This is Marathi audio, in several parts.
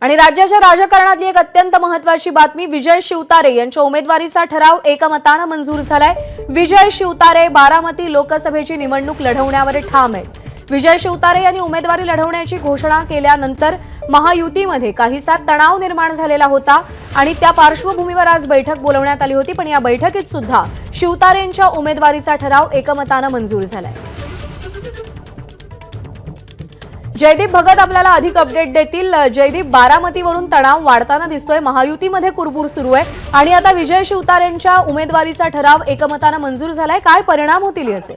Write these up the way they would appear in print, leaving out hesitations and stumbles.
आणि राज्याच्या राजकारणातली एक अत्यंत महत्त्वाची बातमी, विजय शिवतारे यांच्या उमेदवारीचा ठराव एकमताने मंजूर झालाय। विजय शिवतारे बारामती लोकसभेची निवडणूक लढवण्यावर ठाम आहेत। विजय शिवतारे यांनी उमेदवारी लढवण्याची घोषणा केल्यानंतर महायुतीमध्ये काहीसा तणाव निर्माण झालेला होता आणि त्या पार्श्वभूमीवर आज बैठक बोलवण्यात आली होती। पण या बैठकीत सुद्धा शिवतारेंच्या उमेदवारीचा ठराव एकमताने मंजूर झालाय। जयदीप भगत आपल्याला अधिक अपडेट देतील। जयदीप, बारामतीवरून तणाव वाढताना दिसतोय, महायुतीमध्ये कुरबूर सुरू आहे आणि आता विजय शिवतारेंच्या उमेदवारीचा ठराव एकमताने मंजूर झालाय, काय परिणाम होतील याचे?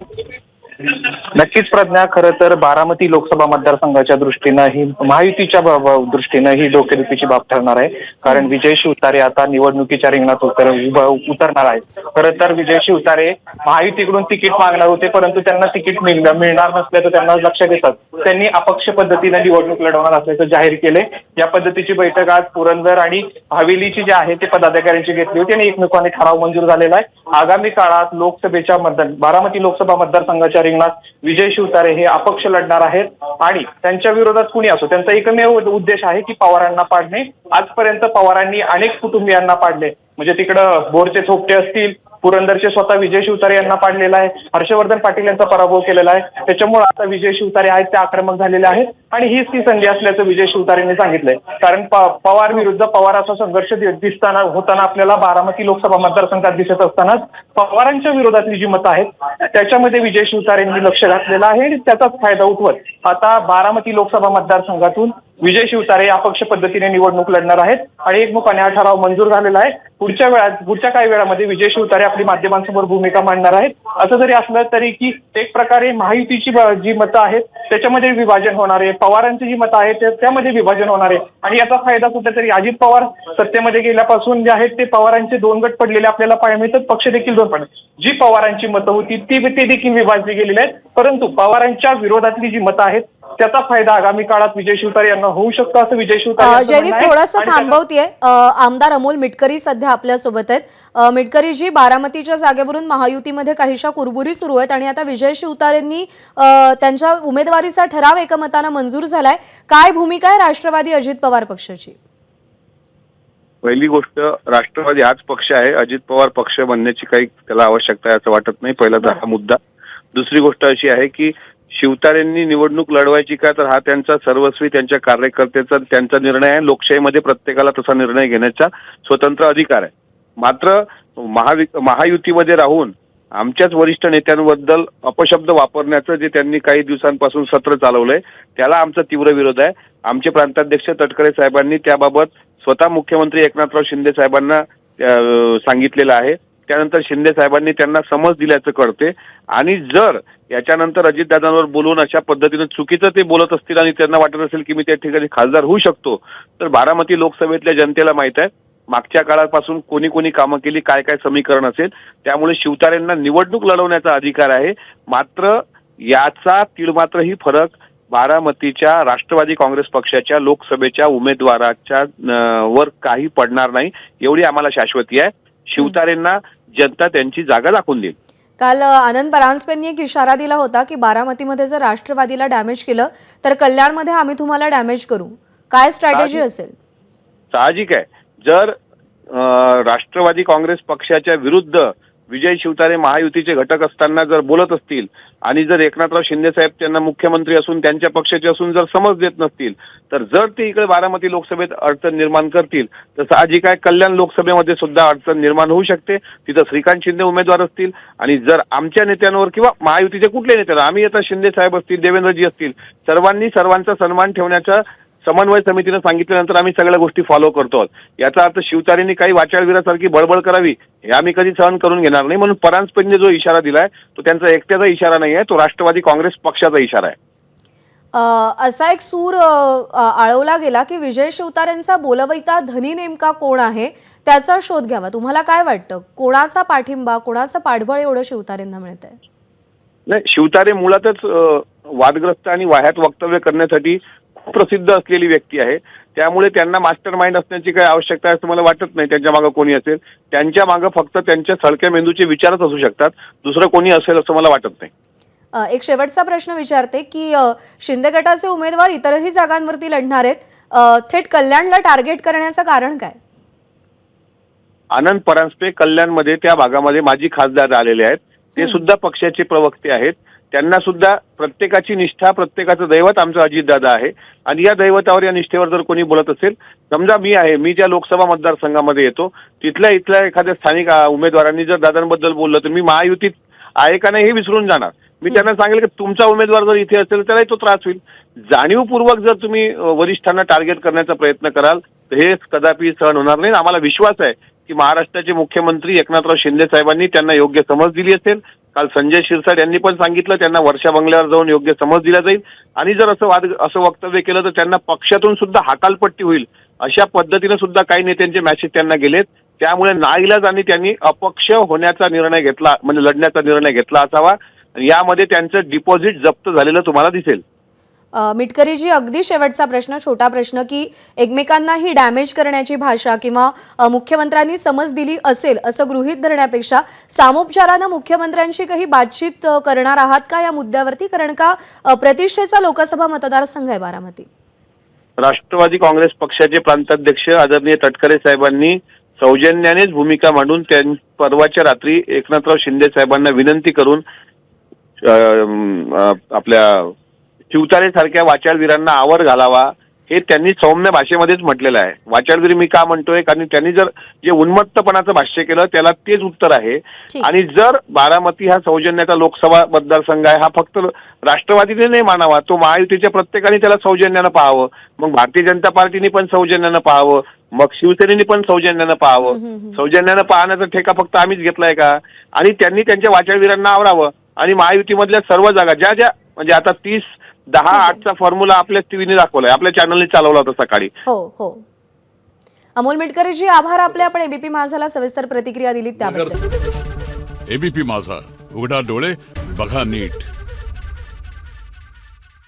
नक्कीच प्रज्ञा, खरं तर बारामती लोकसभा मतदारसंघाच्या दृष्टीनं ही महायुतीच्या दृष्टीनं ही डोकेदुखीची बाब ठरणार आहे। कारण विजय शिवतारे आता निवडणुकीच्या रिंगणात उतरणार आहेत। खरं तर विजय शिवतारे महायुतीकडून तिकीट मागणार होते, परंतु त्यांना तिकीट मिळणार नसल्याचं त्यांना लक्षात येतात त्यांनी अपक्ष पद्धतीने निवडणूक लढवणार असल्याचं जाहीर केले। या पद्धतीची बैठक आज पुरंदर आणि हवेलीची जी आहे ते पदाधिकाऱ्यांची घेतली होती आणि एकमेकाने ठराव मंजूर झालेला आहे। आगामी काळात लोकसभेच्या बारामती लोकसभा मतदारसंघाच्या रिंगणात विजय शिवतारे हे अपक्ष लढणार आहेत आणि त्यांच्या विरोधात कुणी असो त्यांचा एकमेव उद्देश आहे की पवारांना पाडणे। आजपर्यंत पवारांनी अनेक कुटुंबियांना पाडले, म्हणजे तिकडं बोरचे थोपटे असतील, पुरंदरचे स्वतः विजय शिवतारे यांना पाडलेला आहे, हर्षवर्धन पाटील यांचा पराभव केलेला आहे। त्याच्यामुळे आता विजय शिवतारे आहेत ते आक्रमक झालेले आहेत आणि हीच ती संधी असल्याचं विजय शिवतारेंनी सांगितलंय। कारण पवार विरुद्ध पवार असा संघर्ष होताना आपल्याला बारामती लोकसभा मतदारसंघात दिसत असतानाच पवारांच्या विरोधातली जी मतं आहेत त्याच्यामध्ये विजय शिवतारेंनी लक्ष घातलेलं आहे आणि त्याचाच फायदा उठवत आता बारामती लोकसभा मतदारसंघातून विजय शिवतारे अपक्ष पद्धतीने निवडणूक लढणार आहेत आणि एकमुखाने हा ठराव मंजूर झालेला आहे। पुढच्या काही वेळामध्ये विजय शिवतारे आपली माध्यमांसमोर भूमिका मांडणार आहेत। असं जरी असलं तरी की एक प्रकारे महायुतीची जी मतं आहेत त्याच्यामध्ये विभाजन होणार आहे, पवारांची जी मतं आहेत त्यामध्ये विभाजन होणार आहे आणि याचा फायदा कुठेतरी अजित पवार सत्तेमध्ये गेल्यापासून जे आहेत ते पवारांचे दोन गट पडलेले आपल्याला पाहायला मिळतात, पक्ष देखील दोन पडले। जी पवारांची मतं होती ती देखील विभागली गेलेली आहेत, परंतु पवारांच्या विरोधातली जी मतं आहेत त्याचा फायदा आगामी काळात विजय शिवतारे यांना होऊ शकतो असं विजय शिवतारे। जयदीप, थोडंसं थांबवतीये, आमदार अमोल मिटकरी सध्या आपल्या सोबत आहेत। मिटकरीजी, बारामतीच्या जागेवरून महायुतीमध्ये काहीशा कुरबुरी सुरू आहेत आणि आता विजय शिवतारेंनी त्यांच्या उमेदवारीचा ठराव एकमताने मंजूर झालाय, काय भूमिका आहे राष्ट्रवादी अजित पवार पक्षाची? पहिली गोष्ट, राष्ट्रवादी हाच पक्ष आहे, अजित पवार पक्ष बनण्याची काही त्याला आवश्यकता आहे असं वाटत नाही, पहिला हा मुद्दा। दुसरी गोष्ट अशी आहे की शिवतारेंनी निवडणूक लढवायची का, तर हा त्यांचा सर्वस्वी त्यांच्या कार्यकर्त्याचा त्यांचा निर्णय आहे। लोकशाहीमध्ये प्रत्येकाला तसा निर्णय घेण्याचा स्वतंत्र अधिकार आहे। मात्र महायुतीमध्ये राहून आमच्याच वरिष्ठ नेत्यांबद्दल अपशब्द वापरण्याचं जे त्यांनी काही दिवसांपासून सत्र चालवलंय त्याला आमचा तीव्र विरोध आहे। आमचे प्रांताध्यक्ष तटकरे साहेबांनी त्याबाबत स्वतः मुख्यमंत्री एकनाथराव शिंदे साहेबांना सांगितलेलं आहे। त्यानंतर शिंदे साहेबांनी त्यांना समज दिल्याचं कळते आणि जर याच्यानंतर अजितदादांवर बोलून अशा पद्धतीने चुकीचं ते बोलत असतील आणि त्यांना वाटत असेल की मी त्या ठिकाणी खासदार होऊ शकतो, तर बारामती लोकसभेतल्या जनतेला माहित आहे मागच्या काळापासून कोणी कोणी कामं केली, काय काय समीकरण असेल, त्यामुळे शिवतारेंना निवडणूक लढवण्याचा अधिकार आहे। मात्र याचा तीळमात्रही फरक बारामतीच्या राष्ट्रवादी काँग्रेस पक्षाच्या लोकसभेच्या उमेदवाराच्या वर काही पडणार नाही, एवढी आम्हाला शाश्वती आहे। शिवतारेंना जनता त्यांची जागा दाखवून देईल। काल आनंद परांजपेंनी एक इशारा दिला होता की बारामतीमध्ये जर राष्ट्रवादीला डॅमेज केलं तर कल्याणमध्ये आम्ही तुम्हाला डॅमेज करू, काय स्ट्रॅटेजी असेल? साहजिक आहे, जर राष्ट्रवादी काँग्रेस पक्षाच्या विरुद्ध विजय शिवतारे महायुतीचे घटक असताना जर बोलत असतील आणि जर एकनाथराव शिंदे साहेब त्यांना मुख्यमंत्री असून त्यांच्या पक्षाचे असून जर समज देत नसतील, तर जर ते इकडे बारामती लोकसभेत अडचण निर्माण करतील तर साहजिक आहे कल्याण लोकसभेमध्ये सुद्धा अडचण निर्माण होऊ शकते। तिथं श्रीकांत शिंदे उमेदवार असतील आणि जर आमच्या नेत्यांवर किंवा महायुतीचे कुठले नेत्यांवर, आम्ही आता शिंदे साहेब असतील, देवेंद्रजी असतील, सर्वांनी सर्वांचा सन्मान ठेवण्याचा समन्वय समितीने सांगितल्यानंतर आम्ही सगळ्या गोष्टी फॉलो करतो। याचा अर्थ शिवतारेंनी काही वाचाळवीरासारखी बळबळ करावी हे आम्ही कधी सहन करून घेणार नाही। म्हणून परांजपेंनी जो इशारा दिलाय तो त्यांचा एकट्याचा इशारा नाही आहे, तो राष्ट्रवादी काँग्रेस पक्षाचा इशारा आहे। असा एक सूर आळवला गेला की विजय शिवतारेंचा बोलवैता धनी नेमका कोण आहे त्याचा शोध घ्यावा, तुम्हाला काय वाटतं, कोणाचा पाठिंबा, कोणाचं पाठबळ एवढं शिवतारेंना मिळतंय? नाही, शिवतारे मुळातच वादग्रस्त आणि वाह्यात वक्तव्य करण्यासाठी प्रसिद्ध असलेली व्यक्ती आहे, त्यामुळे त्यांना मास्टर माइंड असण्याची काही आवश्यकता आहे असं मला वाटत नाही। त्यांच्या मागे कोणी असेल, त्यांच्या मागे फक्त त्यांच्या सळक्या मेंदूचे विचारच असू शकतात, दुसरं कोणी असेल असं मला वाटत नाही। एक शेवटचा प्रश्न विचारते की शिंदे गटाचे उमेदवार इतरही जागांवरती लढणार आहेत, थेट कल्याणला टार्गेट करण्याचं कारण काय? आनंद परांजपे कल्याणमध्ये त्या भागामध्ये माजी खासदार आलेले आहेत. ते सुद्धा पक्षाचे प्रवक्ते आहेत. त्यांना सुद्धा प्रत्येकाची निष्ठा, प्रत्येकाचं दैवत आमचं अजितदादा आहे आणि या दैवतावर, या निष्ठेवर जर कोणी बोलत असेल, समजा मी ज्या लोकसभा मतदारसंघामध्ये येतो इथल्या एखाद्या स्थानिक उमेदवारांनी जर दादांबद्दल बोललं तर मी महायुतीत आहे का नाही हे विसरून जाणार. मी त्यांना सांगेल की तुमचा उमेदवार जर इथे असेल तर त्यालाही तो त्रास होईल. जाणीवपूर्वक जर तुम्ही वरिष्ठांना टार्गेट करण्याचा प्रयत्न कराल तर हे कदापि सहन होणार नाही. आम्हाला विश्वास आहे की महाराष्ट्राचे मुख्यमंत्री एकनाथराव शिंदे साहेबांनी त्यांना योग्य समज दिली असेल. काल संजय शिरसाट यांनी पण सांगितलं त्यांना वर्षा बंगल्यावर जाऊन योग्य समज दिला जाईल आणि जर असं वक्तव्य केलं तर त्यांना पक्षातून सुद्धा हकालपट्टी होईल. अशा पद्धतीने सुद्धा काही नेत्यांचे मॅसेज त्यांना गेलेत. त्यामुळे नाईलाजाने त्यांनी अपक्ष होण्याचा निर्णय घेतला, म्हणजे लढण्याचा निर्णय घेतला असावा. यामध्ये त्यांचं डिपॉझिट जप्त झालेलं तुम्हाला दिसेल. मिटकरीजी, अगदी शेवटचा प्रश्न, छोटा प्रश्न, की एकमेकांनाही डॅमेज करण्याची भाषा किंवा मुख्यमंत्र्यांनी समज दिली असेल असं गृहीत धरण्यापेक्षा सामोपचारानं मुख्यमंत्र्यांशी काही बातचीत करणार आहात का या मुद्द्यावरती? कारण का प्रतिष्ठेचा लोकसभा मतदारसंघ आहे बारामती. राष्ट्रवादी काँग्रेस पक्षाचे प्रांताध्यक्ष आदरणीय तटकरे साहेबांनी सौजन्यानेच भूमिका मांडून परवाच्या रात्री एकनाथराव शिंदे साहेबांना विनंती करून आपल्या शिवतारे सारख्या वाचाळवीरांना आवर घालावा हे त्यांनी सौम्य भाषेमध्येच म्हटलेलं आहे. वाचाळवीर मी का म्हणतोय, कारण त्यांनी जर जे उन्मत्तपणाचं भाष्य केलं त्याला तेच उत्तर आहे. आणि जर बारामती हा सौजन्याचा लोकसभा मतदारसंघ आहे, हा फक्त राष्ट्रवादीने नाही मानावा, तो महायुतीच्या प्रत्येकाने त्याला सौजन्यानं पाहावं. मग भारतीय जनता पार्टीने पण सौजन्यानं पाहावं, मग शिवसेनेने पण सौजन्यानं पाहावं. सौजन्यानं पाहण्याचा ठेका फक्त आम्हीच घेतलाय का? आणि त्यांनी त्यांच्या वाचाळवीरांना आवरावं आणि महायुतीमधल्या सर्व जागा ज्या म्हणजे आता 30-10-8चा फॉर्म्युला आपल्या टीव्हीने दाखवलाय, आपल्या चॅनलने चालवला होता सकाळी. हो. अमोल मिटकरीजी, आभार आपले. आपण एबीपी माझाला सविस्तर प्रतिक्रिया दिलीत त्याबद्दल. एबीपी माझा, उघडा डोळे बघा नीट.